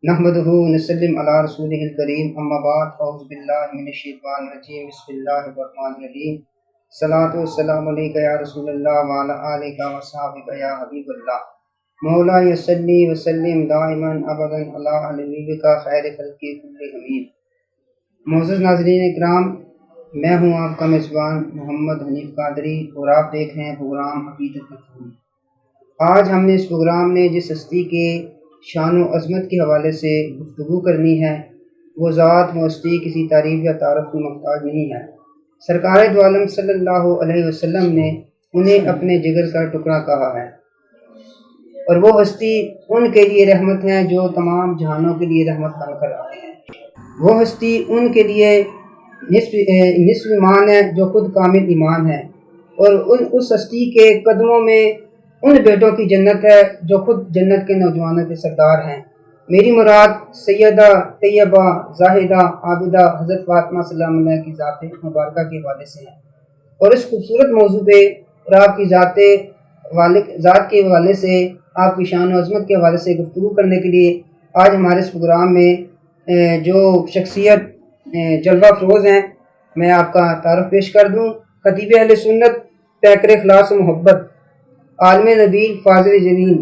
نحمدہ ونسلم علی رسولہ الکریم اما بعد اعوذ باللہ من الشیطان الرجیم بسم اللہ الرحمن الرحیم صلاۃ والسلام علیک یا رسول اللہ وعلی آلک وصحبک یا حبیب اللہ مولا صلی وسلم دائما ابدا علی حبیبک خیر خلق کل حمید۔ معزز ناظرین اکرام، میں ہوں آپ کا میزبان محمد حنیف قادری اور آپ دیکھ رہے ہیں پروگرام حقیقت مفہوم۔ آج ہم نے اس پروگرام میں جس ہستی کے شان و عظمت کے حوالے سے گفتگو کرنی ہے وہ ذات و ہستی کسی تعریف یا تعارف کی محتاج نہیں ہے۔ سرکار دو عالم صلی اللہ علیہ وسلم نے انہیں اپنے جگر کا ٹکڑا کہا ہے، اور وہ ہستی ان کے لیے رحمت ہے جو تمام جہانوں کے لیے رحمت بن کر آئے ہیں۔ وہ ہستی ان کے لیے نصف ایمان ہے جو خود کامل ایمان ہے، اور اس ہستی کے قدموں میں ان بیٹوں کی جنت ہے جو خود جنت کے نوجوانوں کے سردار ہیں۔ میری مراد سیدہ طیبہ زاہدہ عابدہ حضرت فاطمہ سلام اللہ کی ذات مبارکہ کے حوالے سے ہے، اور اس خوبصورت موضوع پہ اور آپ کی ذات کے حوالے سے، آپ کی شان و عظمت کے حوالے سے گفتگو کرنے کے لیے آج ہمارے اس پروگرام میں جو شخصیت جلوہ افروز ہیں، میں آپ کا تعارف پیش کر دوں۔ خطیب اہل سنت، پیکر اخلاص و محبت، عالم نبیل فاضل جلیل،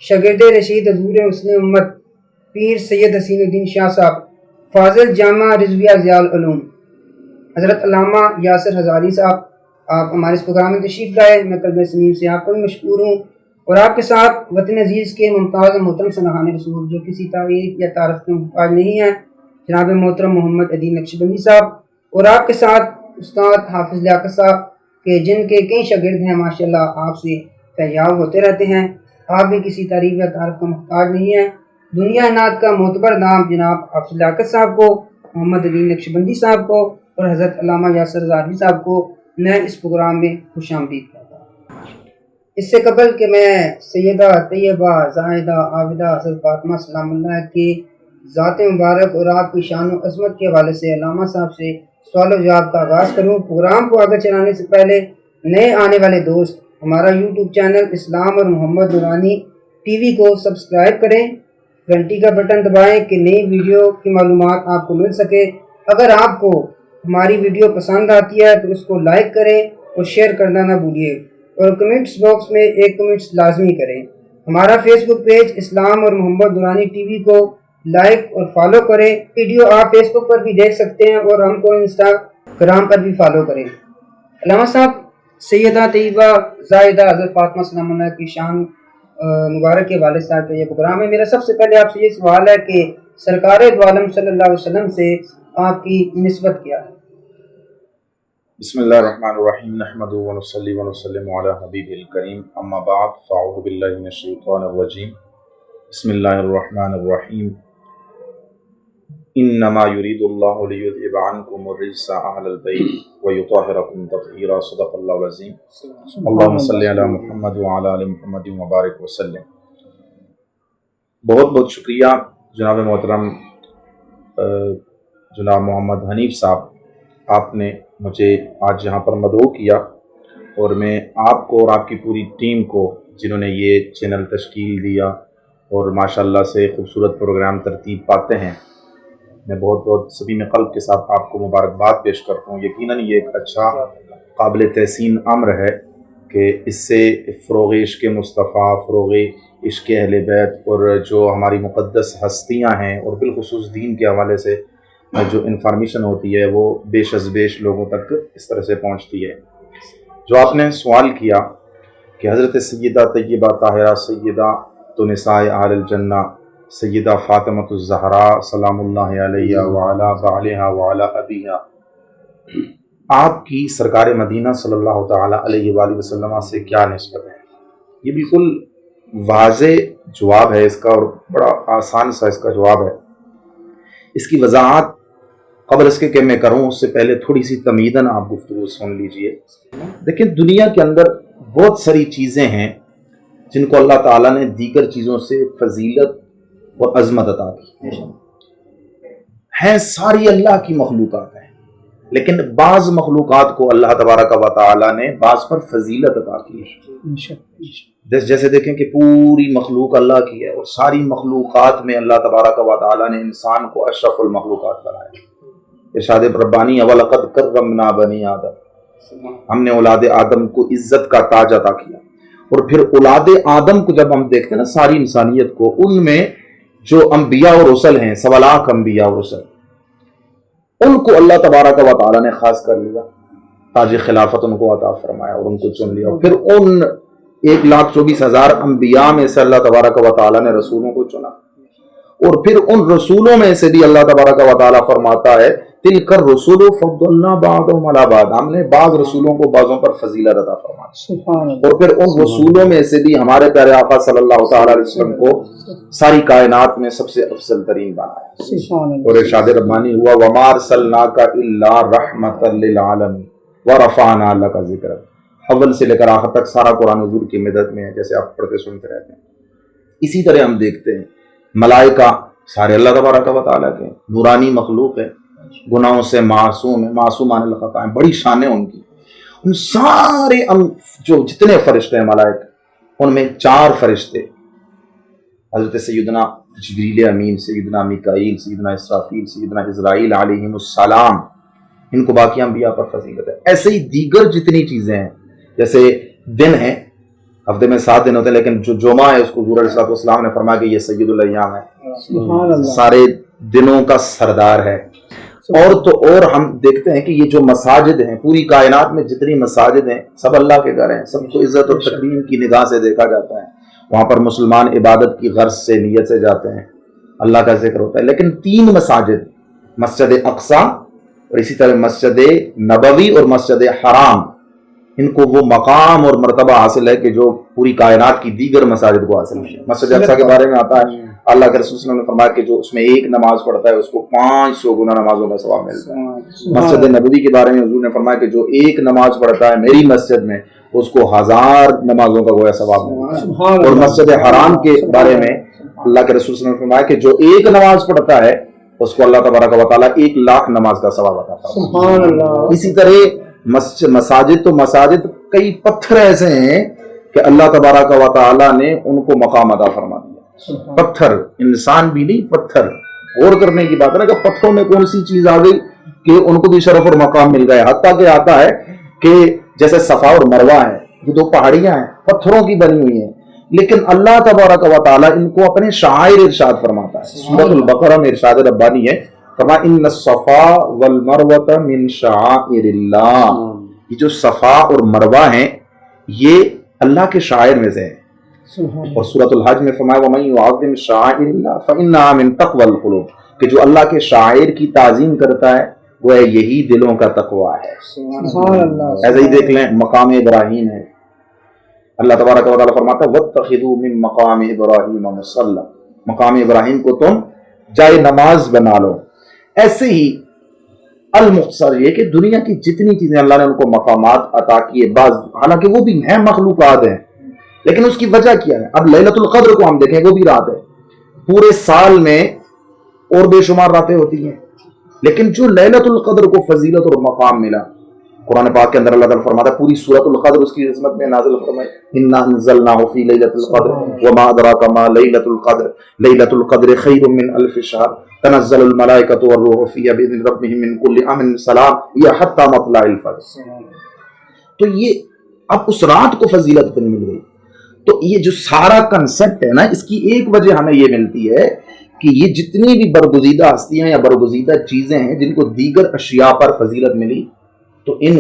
شاگرد رشید حضور حسن امت، پیر سید حسین الدین شاہ صاحب، فاضل جامع رضویہ ضیاء العلوم، حضرت علامہ یاسر ہزاری صاحب، آپ ہمارے اس پروگرام میں تشریف لائے۔ میں قلب سلیم سے آپ کو بھی مشکور ہوں، اور آپ کے ساتھ وطن عزیز کے ممتاز محترم سنہان رسول جو کسی تعریف یا تعارف کے محتاج نہیں ہیں، جناب محترم محمد عدیل نقشبندی صاحب، اور آپ کے ساتھ استاد حافظ لیاقت صاحب کے جن کے کئی شاگرد ہیں ماشاءاللہ آپ سے فیاض ہوتے رہتے ہیں۔ آپ بھی کسی تعریف یا تعارف کا محتاج نہیں ہیں۔ دنیا نعت کا معتبر نام جناب حافظ لیاقت صاحب کو، محمد عدیل نقشبندی صاحب کو اور حضرت علامہ یاسر ہزاری صاحب کو میں اس پروگرام میں خوش آمدید کرتا ہوں۔ اس سے قبل کہ میں سیدہ طیبہ زاہدہ عابدہ حضرت فاطمہ سلام اللہ کی ذات مبارک اور آپ کی شان و عظمت کے حوالے سے علامہ صاحب سے سوال و جواب کا آغاز کروں، پروگرام کو آگے چلانے سے پہلے نئے آنے والے دوست ہمارا یوٹیوب چینل اسلام اور محمد نورانی ٹی وی کو سبسکرائب کریں، گھنٹی کا بٹن دبائیں کہ نئی ویڈیو کی معلومات آپ کو مل سکے۔ اگر آپ کو ہماری ویڈیو پسند آتی ہے تو اس کو لائک کریں اور شیئر کرنا نہ بھولیے، اور کمنٹس باکس میں ایک کمنٹس لازمی کریں۔ ہمارا فیس بک پیج اسلام اور محمد نورانی ٹی وی کو لائک اور فالو کریں۔ ویڈیو آپ فیس بک پر بھی دیکھ سکتے ہیں اور ہم کو انسٹاگرام پر بھی فالو کریں۔ علامہ صاحب، سیدہ طیبہ زاہدہ حضرت فاطمہ سلام اللہ کی شان مبارک کے حوالے سے یہ پروگرام ہے۔ میرا سب سے پہلے آپ سے یہ سوال ہے کہ سرکار دو عالم صلی اللہ علیہ وسلم سے آپ کی نسبت کیا ہے؟ بسم اللہ الرحمن الرحیم، نحمدہ ونصلی ونسلم علی حبیب الکریم، اما بعد فاعوذ باللہ من الشیطان الرجیم، بسم اللہ الرحمن الرحیم، انما یرید اللہ لیذہب عنکم الرجس اہل البیت ویطہرکم تطہیرا، صدق اللہ العظیم۔ اللہم صلی علی محمد وعلی آل محمد وبارک وسلم۔ بہت بہت شکریہ جناب محترم جناب محمد حنیف صاحب، آپ نے مجھے آج یہاں پر مدعو کیا، اور میں آپ کو اور آپ کی پوری ٹیم کو جنہوں نے یہ چینل تشکیل دیا اور ماشاءاللہ سے خوبصورت پروگرام ترتیب پاتے ہیں، میں بہت بہت سبھی میں قلب کے ساتھ آپ کو مبارکباد پیش کرتا ہوں۔ یقیناً یہ ایک اچھا قابل تحسین امر ہے کہ اس سے فروغ عشق مصطفیٰ، فروغ عشق اہل بیت اور جو ہماری مقدس ہستیاں ہیں، اور بالخصوص دین کے حوالے سے جو انفارمیشن ہوتی ہے وہ بیش از بیش لوگوں تک اس طرح سے پہنچتی ہے۔ جو آپ نے سوال کیا کہ حضرت سیدہ طیبہ طاہرہ سیدہ تو نساء اہل الجنہ سیدہ فاطمہ الزہراء سلام اللہ علیہا وعلی بعلہا وعلی ابیہا، آپ کی سرکار مدینہ صلی اللہ تعالی علیہ وآلہ وسلم سے کیا نسبت ہے؟ یہ بالکل واضح جواب ہے اس کا، اور بڑا آسان سا اس کا جواب ہے۔ اس کی وضاحت قبل اس کے کہ میں کروں اس سے پہلے تھوڑی سی تمہیداً آپ گفتگو سن لیجئے۔ دیکھیں، دنیا کے اندر بہت ساری چیزیں ہیں جن کو اللہ تعالیٰ نے دیگر چیزوں سے فضیلت اور عظمت عطا کی ہیں، ساری اللہ کی مخلوقات ہیں، لیکن بعض مخلوقات کو اللہ تبارک و تعالیٰ نے بعض پر فضیلت عطا کی ہے۔ جیسے دیکھیں کہ پوری مخلوق اللہ کی ہے اور ساری مخلوقات میں اللہ تبارک و تعالیٰ نے انسان کو اشرف المخلوقات بنایا. ارشاد ربانی وَلَقَدْ كَرَّمْنَا بَنِي آدم، ہم نے اولاد آدم کو عزت کا تاج عطا کیا. اور پھر اولاد آدم کو جب ہم دیکھتے ہیں نا ساری انسانیت کو، ان میں جو انبیاء اور رسل ہیں، 1.25 لاکھ انبیاء اور رسل، ان کو اللہ تبارک و تعالیٰ نے خاص کر لیا، تاج خلافت ان کو عطا فرمایا اور ان کو چن لیا. اور پھر ان 1,24,000 انبیاء میں سے اللہ تبارک و تعالیٰ نے رسولوں کو چنا، اور پھر ان رسولوں میں سے بھی اللہ تبارک و تعالیٰ فرماتا ہے تِلْكَ الرُّسُلُ فَضَّلْنَا بَعْضَهُمْ عَلَىٰ بَعْضٍ، ہم نے بعض رسولوں کو بعضوں پر فضیلت عطا فرمائی. اور پھر ان رسولوں میں سے بھی ہمارے پیارے آقا صلی اللہ تعالیٰ علیہ وسلم کو ساری کائنات میں سب سے افضل ترین بنایا. اور ارشاد ربانی ہوا وَمَا أَرْسَلْنَاكَ إِلَّا رَحْمَةً لِّلْعَالَمِينَ وَرَفَعْنَا لَكَ ذِكْرَكَ. اول سے لے کر آخر تک سارا قرآن حضور کی مدد میں ہے، جیسے آپ پڑھتے سنتے رہتے ہیں. اسی طرح ہم دیکھتے ہیں ملائکہ سارے اللہ تبارک و تعالیٰ کے نورانی مخلوق ہے، گناہوں سے معصوم ہے، معصومان الخطا ہیں، بڑی شانیں ان کی. ان سارے جو جتنے فرشتے ہیں ملائکہ، ان میں 4 فرشتے حضرت سیدنا جبریل امین، سیدنا میکائیل، سیدنا اسرافیل، سیدنا عزرائیل علیہم السلام، ان کو باقی انبیاء پر فضیلت ہے. ایسے ہی دیگر جتنی چیزیں ہیں، جیسے دن ہیں، ہفتے میں 7 دن ہوتے ہیں، لیکن جو جمعہ ہے اس کو حضور علیہ السلام نے فرمایا کہ یہ سید الایام ہے، سارے دنوں کا سردار ہے. اور تو اور ہم دیکھتے ہیں کہ یہ جو مساجد ہیں، پوری کائنات میں جتنی مساجد ہیں سب اللہ کے گھر ہیں، سب کو عزت اور تکریم کی نگاہ سے دیکھا جاتا ہے. وہاں پر مسلمان عبادت کی غرض سے نیت سے جاتے ہیں، اللہ کا ذکر ہوتا ہے. لیکن 3 مساجد، مسجد اقصی اور اسی طرح مسجد نبوی اور مسجد حرام، ان کو وہ مقام اور مرتبہ حاصل ہے کہ جو پوری کائنات کی دیگر مساجد کو حاصل ہے. مسجد اقصی کے بارے میں آتا ہے اللہ کے رسول صلی اللہ علیہ وسلم نے فرمایا کہ جو اس میں 1 نماز پڑھتا ہے اس کو 500 گنا نمازوں کا ثواب ملتا ہے. مسجد نبوی کے بارے میں حضور نے فرمایا کہ جو 1 نماز پڑھتا ہے میری مسجد میں اس کو 1000 نمازوں کا گویا ثواب ملتا ہے. اور مسجد حرام کے بارے میں اللہ کے رسول صلی اللہ علیہ وسلم نے فرمایا کہ جو 1 نماز پڑھتا ہے اس کو اللہ تبارک و تعالیٰ 1,00,000 نماز کا ثواب عطا فرماتا ہے. اسی طرح مساجد تو مساجد کئی پتھر ایسے ہیں کہ اللہ تبارک و تعالیٰ نے ان کو مقام عطا فرما دیا. پتھر، انسان بھی نہیں، پتھر. غور کرنے کی بات ہے نا کہ پتھروں میں کون سی چیز آ گئی کہ ان کو بھی شرف اور مقام مل گیا. حتیٰ کہ آتا ہے کہ جیسے صفا اور مروہ ہے، یہ 2 پہاڑیاں ہیں، پتھروں کی بنی ہوئی ہیں، لیکن اللہ تبارک و تعالیٰ ان کو اپنے شعائر ارشاد فرماتا ہے. سورۃ البقرہ میں ارشاد ربانی ہے، فرمایا ان الصفا والمروہ من شعائر اللہ. یہ جو صفا اور مروہ ہیں یہ اللہ کے شعائر میں سے ہیں. اور سورۃ الحج میں فرمایا وَمَن يُعَظِّمْ شَعَائِرَ اللَّهِ فَإِنَّهَا مِن تَقْوَى الْقُلُوبِ، کہ جو اللہ کے شاعر کی تعظیم کرتا ہے وہ یہی دلوں کا تقویٰ ہے. ایسے ہی دیکھ لیں مقام ابراہیم ہے، اللہ تبارک و تعالیٰ فرماتا ہے وَاتَّخِذُوا مِن مَقَامِ إِبْرَاهِيمَ مُصَلًّى، مقام ابراہیم کو تم جائے نماز بنا لو. ایسے ہی المختصر یہ کہ دنیا کی جتنی چیزیں اللہ نے ان کو مقامات عطا کیے، بعض حالانکہ وہ بھی ہیں مخلوقات ہیں، لیکن اس کی وجہ کیا ہے؟ اب لیلۃ القدر کو ہم دیکھیں، وہ بھی رات ہے. پورے سال میں اور بے شمار راتیں ہوتی ہیں، لیکن جو لیلۃ القدر کو فضیلت اور مقام ملا، قرآن پاک کے اندر اللہ تعالیٰ فرماتا ہے پوری سورۃ القدر اس کی عظمت میں نازل فرمائی انا انزلناہ فی لیلۃ القدر وما ادراک ما لیلۃ القدر لیلۃ القدر خیر من الف شہر تنزل الملائکۃ والروح فیہا باذن ربہم من کل امر سلام یہ حتی مطلع الفجر. تو یہ اب اس رات کو فضیلت اتنی مل گئی. تو یہ جو سارا کنسپٹ ہے نا، اس کی ایک وجہ ہمیں یہ ملتی ہے کہ یہ جتنی بھی برگزیدہ ہستیاں یا برگزیدہ چیزیں ہیں جن کو دیگر اشیاء پر فضیلت ملی، تو ان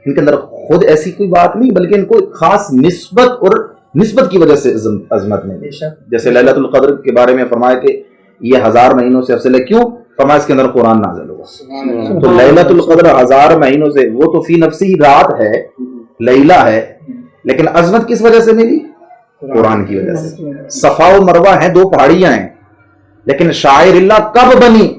کے اندر خود ایسی کوئی بات نہیں، بلکہ ان کو خاص نسبت اور نسبت کی وجہ سے عظمت ملی. جیسے لیلۃ القدر کے بارے میں فرمایا کہ یہ 1000 مہینوں سے افضل ہے. کیوں؟ فرمایا اس کے اندر قرآن نازل ہوا. تو لیلۃ القدر 1000 مہینوں سے، وہ تو فی نفسی رات ہے، لیلہ ہے، لیکن عظمت کس وجہ سے ملی؟ قرآن کی وجہ سے. صفا و مروہ ہیں 2 پہاڑیاں ہیں، لیکن شاعر اللہ کب بنی؟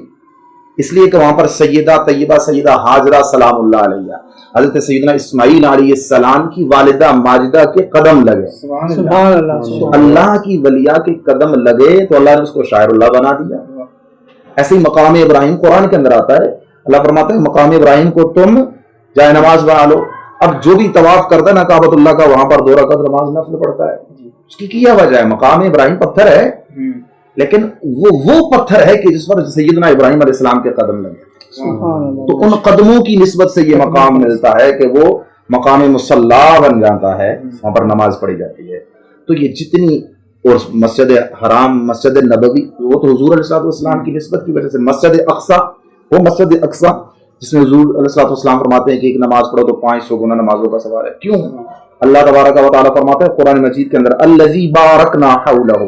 اس لیے کہ وہاں پر سیدہ طیبہ سیدہ ہاجرہ سلام اللہ علیہ، حضرت سیدنا اسماعیل علیہ السلام کی والدہ ماجدہ کے قدم لگے. سبحان اللہ. تو اللہ کی ولیہ کے قدم لگے تو اللہ نے اس کو شاعر اللہ بنا دیا. ایسے ہی مقام ابراہیم قرآن کے اندر آتا ہے، اللہ فرماتا ہے مقام ابراہیم کو تم جائے نماز بنا لو. اب جو بھی طواف کرتا ہے نا کعبۃ اللہ کا وہاں پر 2 رکعت نماز نفل پڑھتا ہے. اس کی کیا وجہ ہے؟ مقام ابراہیم پتھر ہے لیکن وہ پتھر ہے کہ جس پر سیدنا ابراہیم علیہ السلام کے قدم لگے. تو ان قدموں کی نسبت سے یہ مقام ملتا ہے کہ وہ مقام مصلی بن جاتا ہے, وہاں پر نماز پڑھی جاتی ہے. تو یہ جتنی اور مسجد حرام, مسجد نبوی, وہ تو حضور علیہ السلام کی نسبت کی وجہ سے. مسجد اقصی, وہ مسجد اقصی جس میں حضور علیہ السلام فرماتے ہیں کہ ایک نماز پڑھو تو 500 گنا نمازوں کا ثواب ہے. کیوں؟ اللہ تبارک و تعالیٰ فرماتا ہے قرآن مجید کے اندر الذی بارکنا حولہ,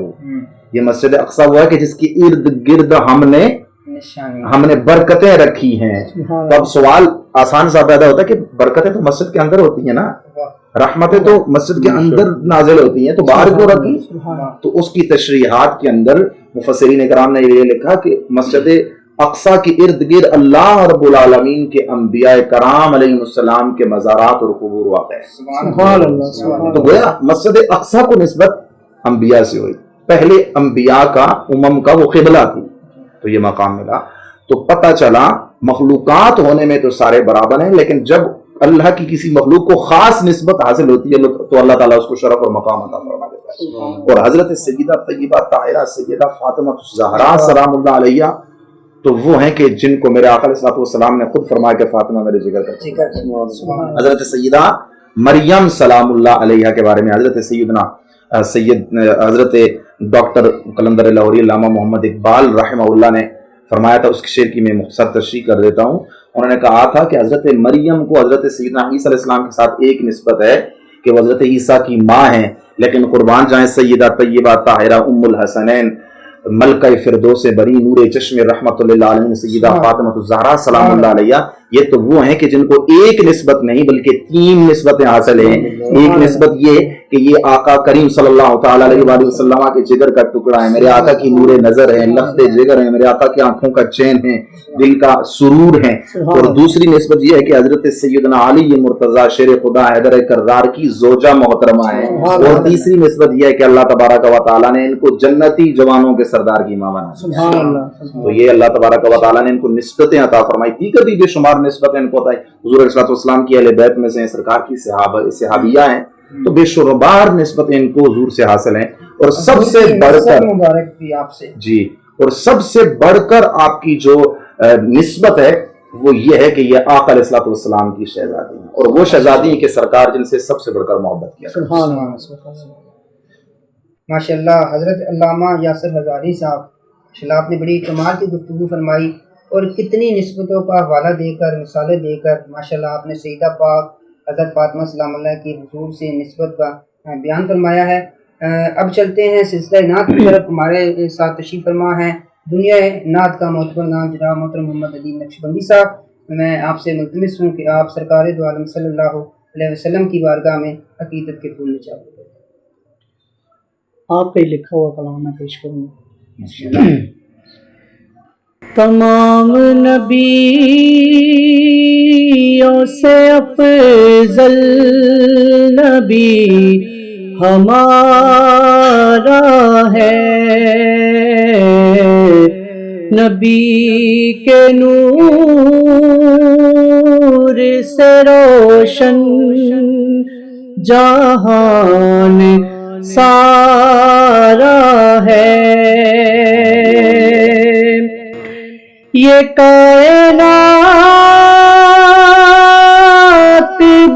یہ مسجد اقصی وہ ہے کہ جس کے ارد گرد ہم نے برکتیں رکھی ہیں. تو اب سوال آسان سا پیدا ہوتا ہے کہ برکتیں تو مسجد کے اندر ہوتی ہیں نا, رحمتیں تو مسجد کے اندر نازل ہوتی ہیں, تو باہر کیوں رکھی؟ تو اس کی تشریحات کے اندر مفسرین کرام نے یہ لکھا کہ مسجد اقصی کے ارد گرد اللہ رب العالمین کے انبیاء کرام علیہ السلام کے مزارات اور قبور واقع ہیں. تو گویا مسجد اقصی کو نسبت انبیاء سے ہوئی, پہلے انبیاء کا امم کا وہ قبلہ تھی, تو یہ مقام ملا. تو پتہ چلا مخلوقات ہونے میں تو سارے برابر ہیں, لیکن جب اللہ کی کسی مخلوق کو خاص نسبت حاصل ہوتی ہے تو اللہ تعالیٰ اس کو شرف اور مقام عطا فرما دیتا ہے. اور حضرت سیدہ طیبہ طاہرہ سیدہ فاطمہ الزہرا سلام اللہ علیہا تو وہ ہیں کہ جن کو میرے آقا علیہ السلام نے خود فرمایا کہ فاطمہ میرے جگر کا. حضرت سیدہ مریم سلام اللہ علیہا کے بارے میں حضرت حضرت ڈاکٹر قلندر لاہوری علامہ محمد اقبال رحمہ اللہ نے فرمایا تھا. اس شعر کی میں مختصر تشریح کر دیتا ہوں. انہوں نے کہا تھا کہ حضرت مریم کو حضرت سیدنا عیسیٰ علیہ السلام کے ساتھ ایک نسبت ہے کہ وہ حضرت عیسیٰ کی ماں ہیں, لیکن قربان جائیں سیدہ طیبہ طاہرہ ام الحسنین ملکہ فردوس بری نور چشم رحمت اللہ علیہ سیدہ فاطمہ الزہرا سلام اللہ علیہ, یہ تو وہ ہیں کہ جن کو ایک نسبت نہیں بلکہ 3 نسبتیں حاصل ہیں. ایک نسبت یہ کہ یہ آقا کریم صلی اللہ تعالیٰ علیہ وآلہ وسلم کے جگر کا ٹکڑا ہے, میرے آقا کی نور نظر ہے, لفظ جگر ہے, میرے آقا کی آنکھوں کا چین ہے, دل کا سرور ہے. اور دوسری نسبت یہ ہے کہ حضرت سیدنا علی مرتضیٰ شیر خدا حیدر کرار کی زوجہ محترمہ ہے. اور تیسری نسبت یہ ہے کہ اللہ تبارک و تعالیٰ نے ان کو جنتی جوانوں کے سردار کی ماں بنا. تو یہ اللہ تبارک و تعالیٰ نے ان کو نسبتیں عطا فرمائی. دیگر بھی بے شمار نسبتیں ان کو عطا. حضور علیہ السلام کی اہل بیت میں سے سرکار کی صحابیہ ہیں, تو بے شمار نسبتیں ان کو حضور سے حاصل ہیں. اور سب سے بڑھ کر مبارک بھی آپ سے جی, اور سب سے بڑھ کر آپ کی جو نسبت ہے وہ یہ ہے کہ یہ آقا علیہ السلام کی شہزادی ہیں, اور وہ شہزادی ہیں کہ سرکار جن سے سب سے بڑھ کر محبت کیا. سبحان اللہ ماشاء اللہ. حضرت علامہ یاسر ہزاری صاحب ماشاء اللہ آپ نے بڑی کمال کی گفتگو فرمائی, اور کتنی نسبتوں کا حوالہ دے کر مثالیں دے کر ماشاء اللہ آپ نے سیدہ پاک حضرت فاطمہ سلام اللہ کی حضور سے نسبت کا بیان فرمایا ہے. اب چلتے ہیں سلسلہ نعت کی طرف. ہمارے ساتھ تشریف فرما ہے دنیا نعت کا معتبر نام جناب محترم محمد علی نقشبندی صاحب. میں آپ سے ملتمس ہوں کہ آپ سرکار دو عالم صلی اللہ علیہ وسلم کی بارگاہ میں عقیدت کے پھول نچھاور دیں. آپ کا ہی لکھا ہوا کلام میں پیش کروں گا. تمام نبیوں سے افضل نبی ہمارا ہے, نبی کے نور سے روشن جہان سارا ہے. یہ کائنات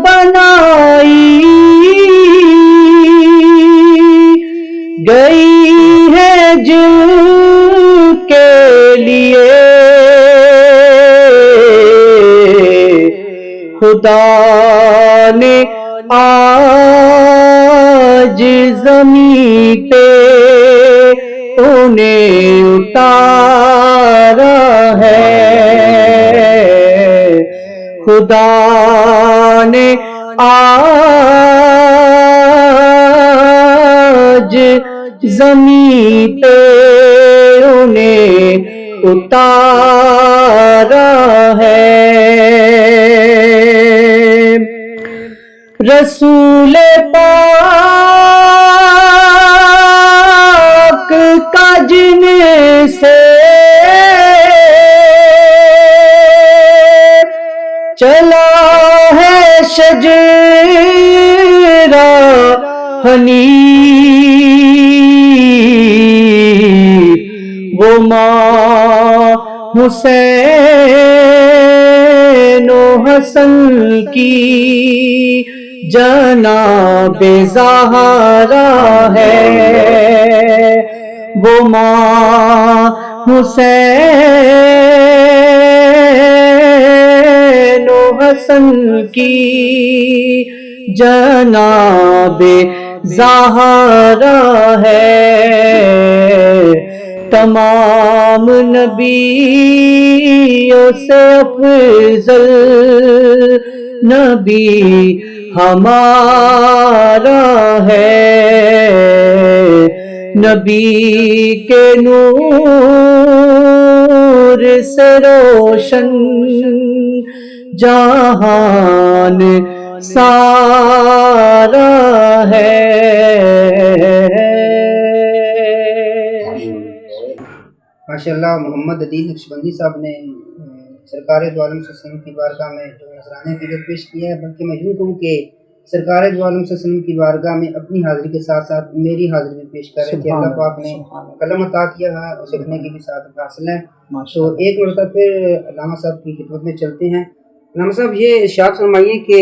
بنائی گئی ہے جن کے لیے, خدا نے آج زمین پہ انہیں اتارا ہے, خدا نے آج زمین پہ انہیں اتارا ہے. رسول پاک کا جن سے چلا ہے شجرہ حنیف وہ ماں حسین و حسن کی جناب زہرا ہے، وہ ماں حسین و حسن کی جناب زہرا ہے، تمام نبیوں سے افضل نبی ہمارا ہے، نبی کے نور سے روشن جہان سارا ہے۔ ماشاءاللہ محمد عدیل نقشبندی صاحب نے سرکار دو عالم صلی اللہ علیہ وسلم کی بارگاہ میں جو نذرانہ فکر پیش کیا ہے، بلکہ میں یوں کہوں کہ سرکار دو عالم صلی اللہ علیہ وسلم کی بارگاہ میں اپنی حاضری کے ساتھ ساتھ میری حاضری بھی پیش کر رہے کہ اللہ پاک نے قلم عطا کیا ہے، اسے لکھنے کی بھی سعادت حاصل ہے۔ تو ایک مرتبہ پھر علامہ صاحب کی خدمت میں چلتے ہیں۔ علامہ صاحب یہ ارشاد فرمائیے کہ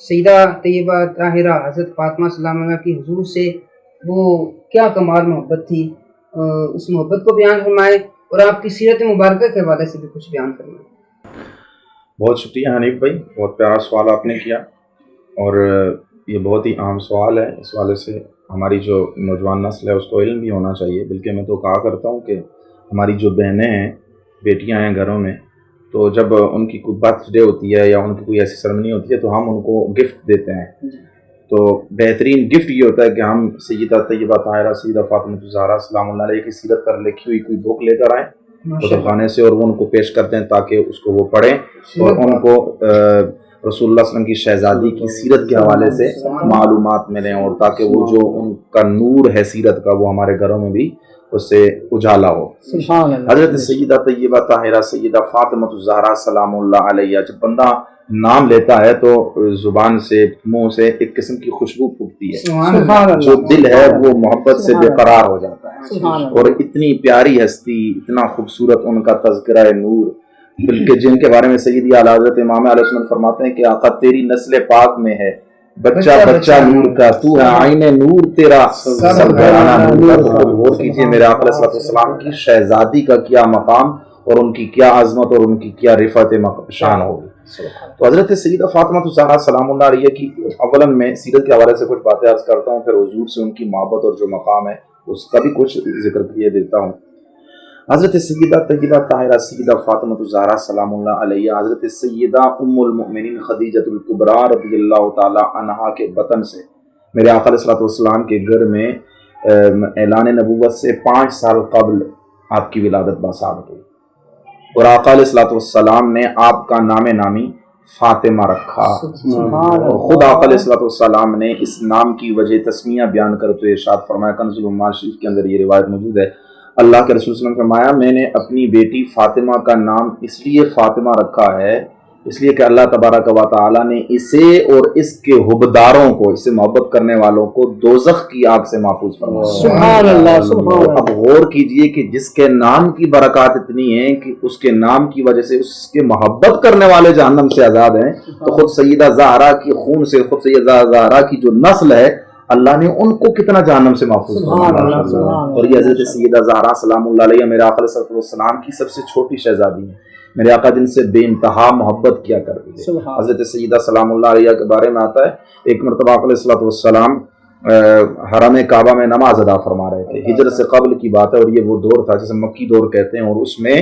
سیدہ طیبہ طاہرہ حضرت فاطمہ سلام اللہ کی حضور سے وہ کیا کمال محبت تھی، اس محبت کو بیان فرمائے اور آپ کی سیرت مبارکہ کے حوالے سے بھی کچھ بیان فرمائے۔ بہت شکریہ حنیف بھائی، بہت پیارا سوال آپ نے کیا، اور یہ بہت ہی عام سوال ہے۔ اس والے سے ہماری جو نوجوان نسل ہے اس کو علم بھی ہونا چاہیے، بلکہ میں تو کہا کرتا ہوں کہ ہماری جو بہنیں ہیں، بیٹیاں ہیں گھروں میں، تو جب ان کی کوئی برتھ ڈے ہوتی ہے یا ان کی کوئی ایسی سرمنی ہوتی ہے تو ہم ان کو گفٹ دیتے ہیں۔ تو بہترین گفٹ یہ ہوتا ہے کہ ہم سیدہ طیبہ طاہرہ سیدہ فاطمہ الزہرا سلام اللہ علیہ کی سیرت پر لکھی ہوئی کوئی بک لے کر آئیں کتب خانے سے، اور وہ ان کو پیش کرتے ہیں تاکہ اس کو وہ پڑھیں اور ان کو رسول اللہ صلی اللہ علیہ وسلم کی شہزادی کی سیرت کے حوالے سے معلومات ملیں، اور تاکہ وہ جو ان کا نور ہے سیرت کا وہ ہمارے گھروں میں بھی اس سے اجالا ہو۔ حضرت سیدہ طیبہ طاہرہ سیدہ فاطمہ الزہرا سلام اللہ علیہ، جب بندہ نام لیتا ہے تو زبان سے منہ سے ایک قسم کی خوشبو پھوٹتی ہے، جو دل ہے وہ محبت سے بے قرار ہو جاتا ہے، اور اتنی پیاری ہستی، اتنا خوبصورت ان کا تذکرہ نور، بلکہ جن کے بارے میں سیدی اعلیٰ حضرت امام علیہ السلام فرماتے ہیں کہ آقا تیری نسل پاک میں ہے بچہ بچہ نور کا، تو ہے آئین نور تیرا سب گھرانہ نور کا۔ تو غور کیجئے میرے آقا علیہ السلام کی شہزادی کا کیا مقام اور ان کی کیا عظمت اور ان کی کیا رفعت شان ہوگی۔ تو حضرت سیدہ فاطمہ الزہرا سلام اللہ علیہ کی اولاً میں سیرت کے حوالے سے کچھ باتیں عرض کرتا ہوں، پھر حضور سے ان کی محبت اور جو مقام ہے اس کا بھی کچھ ذکر کیے دیتا ہوں۔ حضرت سیدہ طیبہ طاہرہ سیدہ فاطمہ الزہرا سلام اللہ علیہ حضرت سیدہ ام المؤمنین خدیجۃ الکبریٰ رضی اللہ تعالی عنہا کے بطن سے میرے آقا علیہ السلام کے گھر میں اعلان نبوت سے 5 سال قبل آپ کی ولادت باثابت ہوئی، اور آقا علیہ السلام نے آپ کا نام نامی فاطمہ رکھا، اور خود آقا علیہ السلام نے اس نام کی وجہ تسمیہ بیان کرتے ہوئے ارشاد فرمایا، کنز الامال شریف کے اندر یہ روایت موجود ہے، اللہ کے رسول صلی اللہ علیہ وسلم نے فرمایا میں نے اپنی بیٹی فاطمہ کا نام اس لیے فاطمہ رکھا ہے اس لیے کہ اللہ تبارک و تعالی نے اسے اور اس کے حبداروں کو، اس سے محبت کرنے والوں کو دوزخ کی آگ سے محفوظ فرمایا۔ سبحان اللہ سبحان اللہ۔ اب غور کیجئے کہ جس کے نام کی برکات اتنی ہیں کہ اس کے نام کی وجہ سے اس کے محبت کرنے والے جہنم سے آزاد ہیں، تو خود سیدہ زہرا کی خون سے، خود سیدہ زہرا کی جو نسل ہے اللہ نے ان کو کتنا جہنم سے محفوظ فرمایا۔ اور یہ حضرت سیدہ زہرا سلام اللہ علیہ میرے آقا علیہ السلام کی سب سے چھوٹی شہزادی ہیں، میرے آقا جن سے بے انتہا محبت کیا کرتے تھے۔ حضرت سیدہ سلام اللہ علیہ کے بارے میں آتا ہے ایک مرتبہ آقا علیہ السلام حرم کعبہ میں نماز ادا فرما رہے تھے، ہجرت سے قبل کی بات ہے، اور یہ وہ دور تھا جسے مکی دور کہتے ہیں، اور اس میں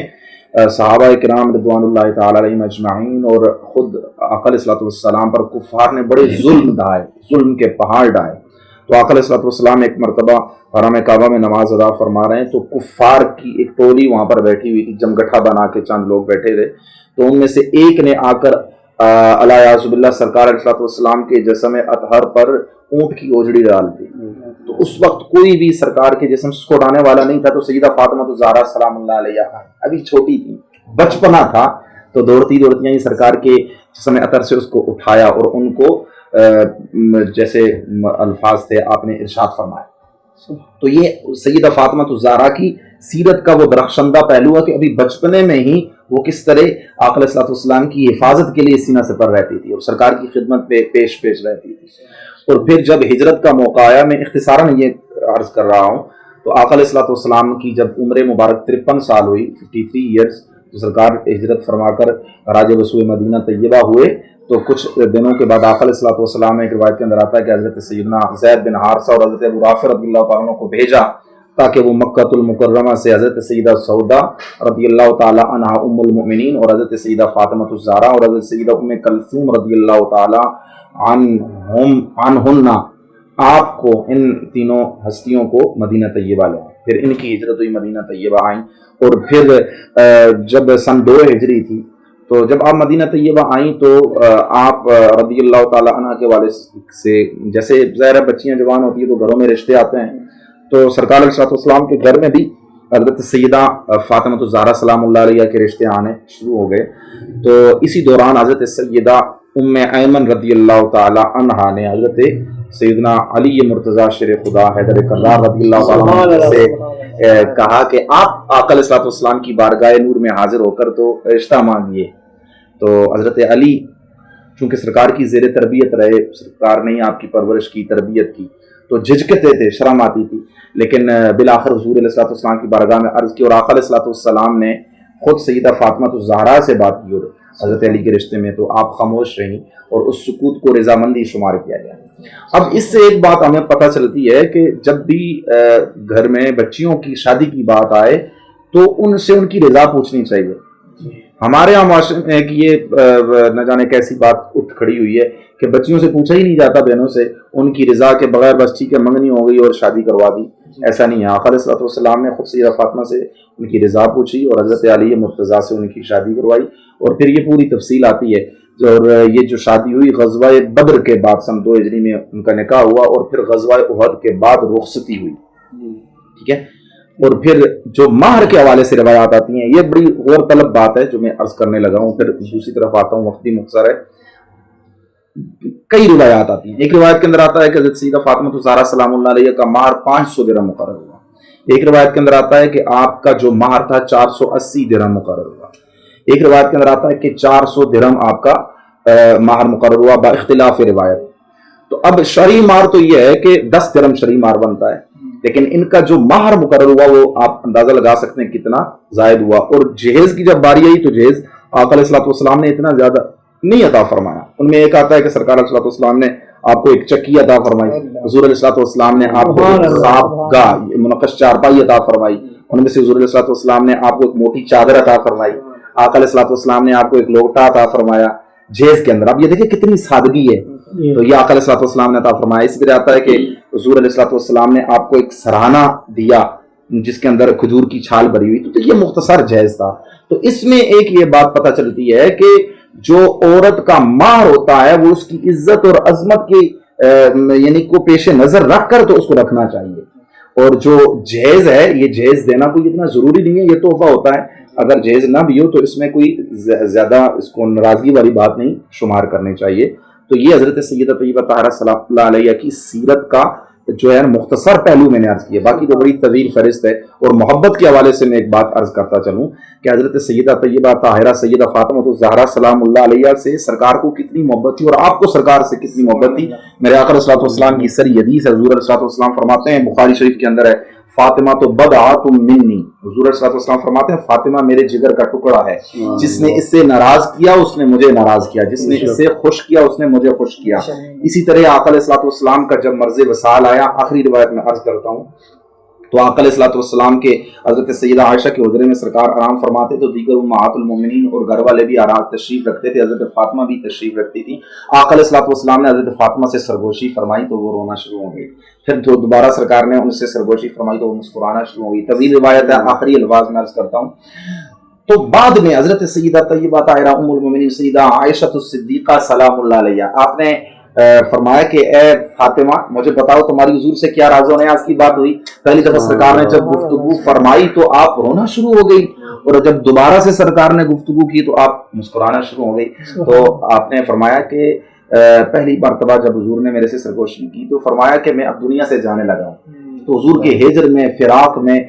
صحابہ کرام رضوان اللہ تعالی علیہم اجمعین اور خود آقا علیہ السلام پر کفار نے بڑے ظلم ڈھائے، ظلم کے پہاڑ ڈھائے۔ تو آقا علیہ السلام ایک مرتبہ حرم کعبہ میں نماز ادا فرما رہے ہیں تو کفار کی ایک ٹولی وہاں پر بیٹھی ہوئی تھی، جمگٹھا بنا کے چند لوگ بیٹھے تھے، تو ان میں سے ایک نے آ کر علیہ باللہ سرکار علیہ السلام کے جسم اطہر پر اونٹ کی اوجڑی ڈال دی۔ تو اس وقت کوئی بھی سرکار کے جسم کو اڑانے والا نہیں تھا، تو سیدہ فاطمہ الزہرا سلام اللہ علیہ ابھی چھوٹی تھی، بچپنا تھا، تو دوڑتی دوڑتی آئی سرکار کے جسم اطہر سے اس کو اٹھایا اور ان کو جیسے الفاظ تھے آپ نے ارشاد فرمایا. تو یہ سیدہ فاطمہ الزہرا کی سیرت کا وہ درخشندہ پہلو ہے کہ ابھی بچپنے میں ہی وہ کس طرح آقا علیہ الصلوۃ والسلام کی حفاظت کے لیے سینہ سپر رہتی تھی اور سرکار کی خدمت پہ پیش رہتی تھی. اور پھر جب ہجرت کا موقع آیا، میں اختصاراً یہ عرض کر رہا ہوں، تو آقا علیہ الصلوۃ والسلام کی جب عمر مبارک 53 سال ہوئی، 53 ایئرز، تو سرکار ہجرت فرما کر راج بسوئے مدینہ طیبہ ہوئے. تو کچھ دنوں کے بعد آقا علیہ الصلوۃ والسلام ایک روایت کے اندر آتا ہے کہ حضرت سیدنا زید بن حارثہ اور حضرت ابو رافع رضی اللہ تعالیٰ عنہ کو بھیجا تاکہ وہ مکہ المکرمہ سے حضرت سیدہ سودا رضی اللہ تعالی عنہا ام المؤمنین اور حضرت سیدہ فاطمہ الزہرا اور حضرت سیدہ ام کلثوم رضی اللہ تعالی عنہن آپ کو، ان تینوں ہستیوں کو مدینہ طیبہ لے. پھر ان کی ہجرت ہوئی، مدینہ طیبہ آئیں. اور پھر جب سن 2 ہجری تھی تو جب آپ مدینہ طیبہ آئیں تو آپ رضی اللہ تعالی عنہ کے والد سے، جیسے ظاہر بچیاں جوان ہوتی ہیں تو گھروں میں رشتے آتے ہیں، تو سرکار علیہ السلام کے گھر میں بھی حضرت سیدہ فاطمہ الزہرا سلام اللہ علیہ کے رشتے آنے شروع ہو گئے. تو اسی دوران حضرت سیدہ ام ایمن رضی اللہ تعالی عنہا نے حضرت سیدنا علی مرتضیٰ شیر خدا حیدر کرار رضی اللہ تعالی عنہ سے کہا کہ آپ آقا علیہ السلام کی بارگاہ نور میں حاضر ہو کر تو رشتہ مانگیے. تو حضرت علی چونکہ سرکار کی زیر تربیت رہے، سرکار نے آپ کی پرورش کی، تربیت کی، تو جھجکتے تھے، شرم آتی تھی، لیکن بالآخر حضور علیہ السلام کی بارگاہ میں عرض کی اور آقا علیہ السلام نے خود سیدہ فاطمہ الزہرا سے بات کی اور حضرت علی کے رشتے میں، تو آپ خاموش رہیں اور اس سکوت کو رضامندی شمار کیا گیا. اب اس سے ایک بات ہمیں پتہ چلتی ہے کہ جب بھی گھر میں بچیوں کی شادی کی بات آئے تو ان سے ان کی رضا پوچھنی چاہیے. ہمارے یہاں معاشرے میں کہ یہ نہ جانے کیسی بات اٹھ کھڑی ہوئی ہے کہ بچیوں سے پوچھا ہی نہیں جاتا، بہنوں سے ان کی رضا کے بغیر بس ٹھیک ہے منگنی ہو گئی اور شادی کروا دی. ایسا نہیں ہے. آقا علیہ السلام نے خود سیدہ فاطمہ سے ان کی رضا پوچھی اور حضرت علی مرتضیٰ سے ان کی شادی کروائی. اور پھر یہ پوری تفصیل آتی ہے. اور یہ جو شادی ہوئی غزوہ بدر کے بعد سن 2 ہجری میں ان کا نکاح ہوا اور پھر غزوہ احد کے بعد رخصتی ہوئی. ٹھیک ہے. اور پھر جو مہر کے حوالے سے روایات آتی ہیں، یہ بڑی غور طلب بات ہے جو میں عرض کرنے لگا ہوں. پھر دوسری طرف آتا ہوں، وقت بھی مختصر ہے. کئی روایات آتی ہیں. ایک روایت کے اندر آتا ہے کہ حضرت سیدہ فاطمہ الزہرا سلام اللہ علیہ کا مہر 500 درہم مقرر ہوا. ایک روایت کے اندر آتا ہے کہ آپ کا جو مہر تھا 480 درہم مقرر ہوا. ایک روایت کے اندر آتا ہے کہ 400 درہم آپ کا مہر مقرر ہوا با اختلاف روایت. تو اب شرعی مہر تو یہ ہے کہ 10 درہم شرعی مہر بنتا ہے، لیکن ان کا جو مہر مقرر ہوا وہ آپ اندازہ لگا سکتے ہیں کتنا زائد ہوا. اور جہیز کی جب باری آئی تو جہیز آقا علیہ السلام نے اتنا زیادہ نہیں عطا فرمایا. ان میں ایک آتا ہے کہ سرکار علیہ السلام نے آپ کو ایک چکی عطا فرمائی، حضور علیہ السلام نے آپ کو ایک خوابگاہ منقش چارپائی عطا فرمائی، ان میں سے حضور علیہ السلام نے آپ کو ایک موٹی چادر عطا فرمائی، آقا علیہ السلام نے آپ کو ایک لوٹا عطا فرمایا جہیز کے اندر. اب یہ دیکھیں کتنی سادگی ہے. تو یہ آقا علیہ السلام نے عطا فرمایا. اسی طرح آتا ہے کہ حضور علیہ السلام نے آپ کو ایک سرہانہ دیا جس کے اندر کھجور کی چھال بھری ہوئی. تو یہ مختصر جہیز تھا. تو اس میں ایک یہ بات پتہ چلتی ہے کہ جو عورت کا مہر ہوتا ہے وہ اس کی عزت اور عظمت کی یعنی کو پیش نظر رکھ کر تو اس کو رکھنا چاہیے. اور جو جہیز ہے یہ جہیز دینا کوئی اتنا ضروری نہیں ہے، یہ تحفہ ہوتا ہے. اگر جہیز نہ بھی ہو تو اس میں کوئی زیادہ اس کو ناراضگی والی بات نہیں شمار کرنی چاہیے. تو یہ حضرت سیدہ طیبہ طاہرہ سلام اللہ علیہ کی سیرت کا جو ہے مختصر پہلو میں نے عرض کیا. باقی تو بڑی طویل فہرست ہے. اور محبت کے حوالے سے میں ایک بات عرض کرتا چلوں کہ حضرت سیدہ طیبہ طاہرہ سیدہ فاطمہ الزہرا سلام اللہ علیہ سے سرکار کو کتنی محبت تھی اور آپ کو سرکار سے کتنی محبت تھی. میرے آقا علیہ السلام کی سری حدیث ہے. حضور علیہ السلام فرماتے ہیں، بخاری شریف کے اندر ہے، فاطمہ تو بدعۃ منی. حضور علیہ السلام فرماتے ہیں فاطمہ میرے جگر کا ٹکڑا ہے. جس نے اس سے ناراض کیا اس نے مجھے ناراض کیا، جس نے اس سے خوش کیا اس نے مجھے خوش کیا. اسی طرح آقا علیہ السلام کا جب مرض وصال آیا، آخری روایت میں عرض کرتا ہوں، تو آقا علیہ السلام کے حضرت سیدہ عائشہ کے حجرے میں سرکار آرام فرماتے تو دیگر امہات المومنین اور گھر والے بھی آرام تشریف رکھتے تھے. حضرت فاطمہ بھی تشریف رکھتی تھی. آقا علیہ السلام نے حضرت فاطمہ سے سرگوشی فرمائی تو وہ رونا شروع ہو گئی. پھر دوبارہ سرکار نے ان سے سرگوشی فرمائی تو وہ مسکرانا شروع ہو گئی. طویل روایت ہے، آخری الفاظ میں عرض کرتا ہوں. تو بعد میں حضرت سیدہ طیبہ طاہرہ ام المومنین سیدہ عائشہ الصدیقہ سلام اللہ علیہ آپ نے فرمایا کہ اے فاطمہ مجھے بتاؤ تمہاری حضور سے کیا راز و نیاز کی بات ہوئی. پہلی دفعہ سرکار نے جب گفتگو فرمائی تو آپ رونا شروع ہو گئی اور جب دوبارہ سے سرکار نے گفتگو کی تو آپ مسکرانا شروع ہو گئی. تو آپ نے فرمایا کہ پہلی مرتبہ جب حضور نے میرے سے سرگوشی کی تو فرمایا کہ میں اب دنیا سے جانے لگا ہوں. تو حضور کے ہجر میں، فراق میں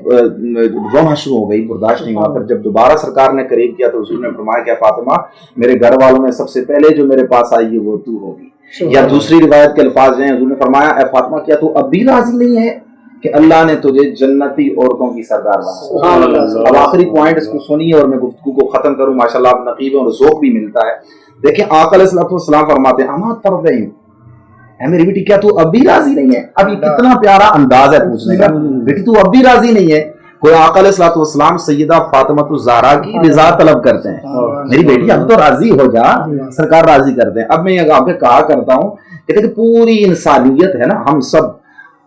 رونا شروع ہو گئی، برداشت نہیں ہوا. پھر جب دوبارہ سرکار نے قریب کیا تو حضور نے فرمایا کہ فاطمہ میرے گھر والوں میں سب سے پہلے جو میرے پاس آئی ہے وہ تو ہوگی. یا دوسری روایت کے الفاظ ہیں، حضور نے فرمایا اے فاطمہ کیا تو اب بھی راضی نہیں ہے کہ اللہ نے تجھے جنتی عورتوں کی سردار بنایا. اب آخری پوائنٹ اس کو سنیے اور میں گفتگو کو ختم کروں. ماشاءاللہ آپ نقیب ہیں اور ذوق بھی ملتا ہے. دیکھیں آقا علیہ الصلوۃ والسلام فرماتے ہیں اما ترضین، اے میری بیٹی کیا تو اب بھی راضی نہیں ہے؟ اب یہ کتنا پیارا انداز ہے پوچھنے کا، بیٹی تو اب بھی راضی نہیں ہے. کوئی آقا علیہ الصلوۃ والسلام سیدہ فاطمہ الزہرا کی رضا طلب کرتے ہیں، میری بیٹی اب تو راضی ہو جا، سرکار راضی کرتے ہیں. اب میں آپ سے کہا کرتا ہوں کہ پوری انسانیت ہے نا، ہم سب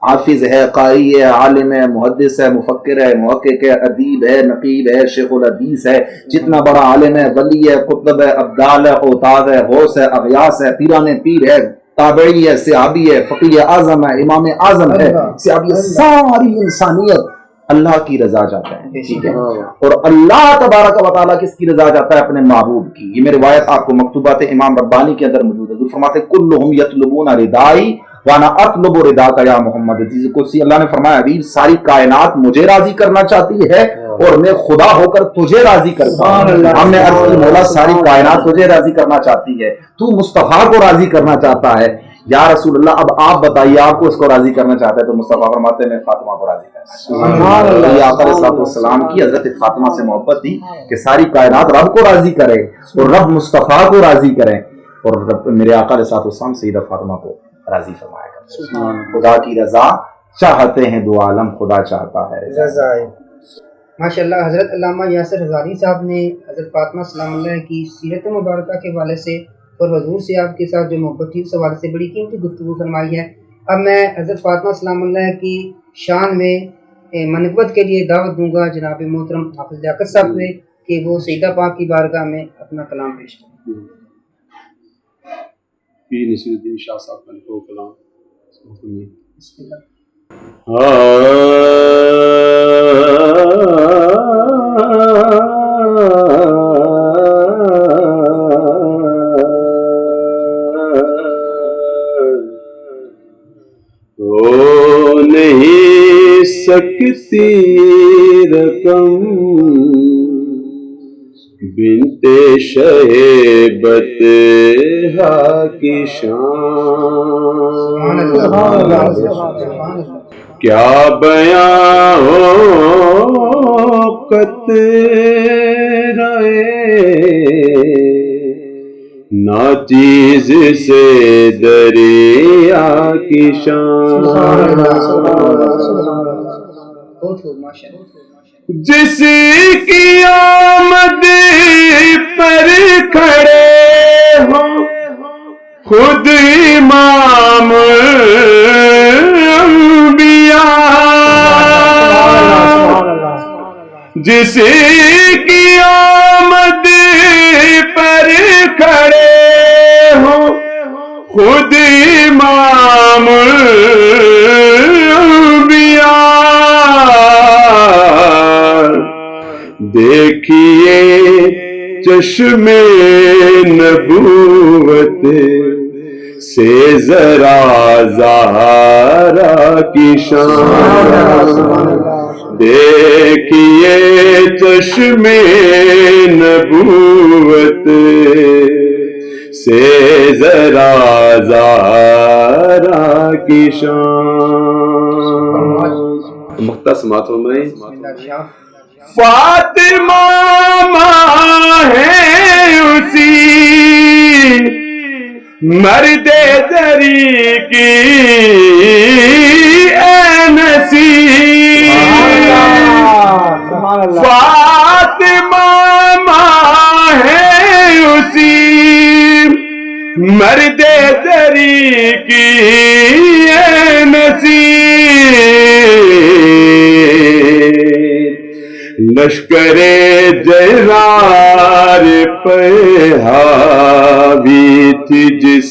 حافظ ہے، قاری ہے، عالم ہے، محدث ہے، مفکر ہے، محقق ہے، ادیب ہے، نقیب ہے، شیخ الحدیث ہے، جتنا بڑا عالم ہے، ولی ہے، قطب ہے، ابدال ہے، اوتاد ہے، غوث ہے، اغیاث ہے، پیران پیر ہے، تابعی ہے، صحابی ہے، فقیہ اعظم ہے، امام اعظم ہے، صحابی ہے، ساری انسانیت اللہ کی رضا چاہتا ہے. ٹھیک ہے، اور اللہ تبارک و تعالیٰ کس کی رضا چاہتا ہے؟ اپنے محبوب کی. یہ میں روایت آپ کو مکتوبات امام ربانی کے اندر موجود ہے. حضور فرماتے ہیں کلہم یطلبون ردائی وانا اطلب رضاک یا محمد. حدیث قدسی اللہ نے فرمایا حبیب ساری کائنات مجھے راضی کرنا چاہتی ہے اور میں خدا ہو کر تجھے راضی کرتا ہوں. ہم نے عرض کی مولا ساری کائنات تجھے راضی کرنا چاہتی ہے، تو مصطفیٰ کو راضی کرنا چاہتا ہے. یا رسول اللہ اب آپ بتائیے آپ کو اس کو راضی کرنا چاہتے ہیں؟ تو مصطفیٰ فرماتے ہیں میں فاطمہ کو راضی کرنا چاہتا ہوں. یہ آقا علیہ السلام کی حضرت فاطمہ سے محبت تھی کہ ساری کائنات رب کو راضی کرے اور رب مصطفیٰ کو راضی کرے، اور رب میرے آقا علیہ السلام سیدہ فاطمہ کو راضی فرمایا کرتے. خدا کی رضا چاہتے ہیں، دو عالم خدا چاہتا ہے. ماشاءاللہ حضرت علامہ یاسر ہزاری صاحب نے حضرت فاطمہ سلام اللہ کی سیرت مبارکہ کے حوالے سے اور حضور سے آپ کے ساتھ جو محبت تھی اس حوالے سے بڑی قیمتی گفتگو فرمائی ہے. اب میں حضرت فاطمہ سلام اللہ کی شان میں منقبت کے لیے دعوت دوں گا جناب محترم حافظ لیاقت صاحب سے کہ وہ سیدہ پاک کی بارگاہ میں اپنا کلام پیش کریں. پیر نصیر الدین شاہ صاحب کا لکھا کلام. بسم اللہ. ہو نہیں سکتی رقم بنت شہبت کی شان، کیا بیاں ہو قطرہ ناچیز سے دریا کی شان، جس کی آمد پر کھڑے ہوں خود امام انبیاء، جس کی آمد پر کھڑے ہوں خود امام انبیاء، دیکھیے چشم نبوت سے ذرا زہرا کی شان، دیکھیے چشم نبوت سے ذرا زہرا کی شان. مختصمات میں فاطمہ ماں ہے اسی مرد دری کی اے نصیب، فاطمہ ماں ہے اسی مرد دری کی اے نصیب، لشکر جرار پہ حاوی تھی جس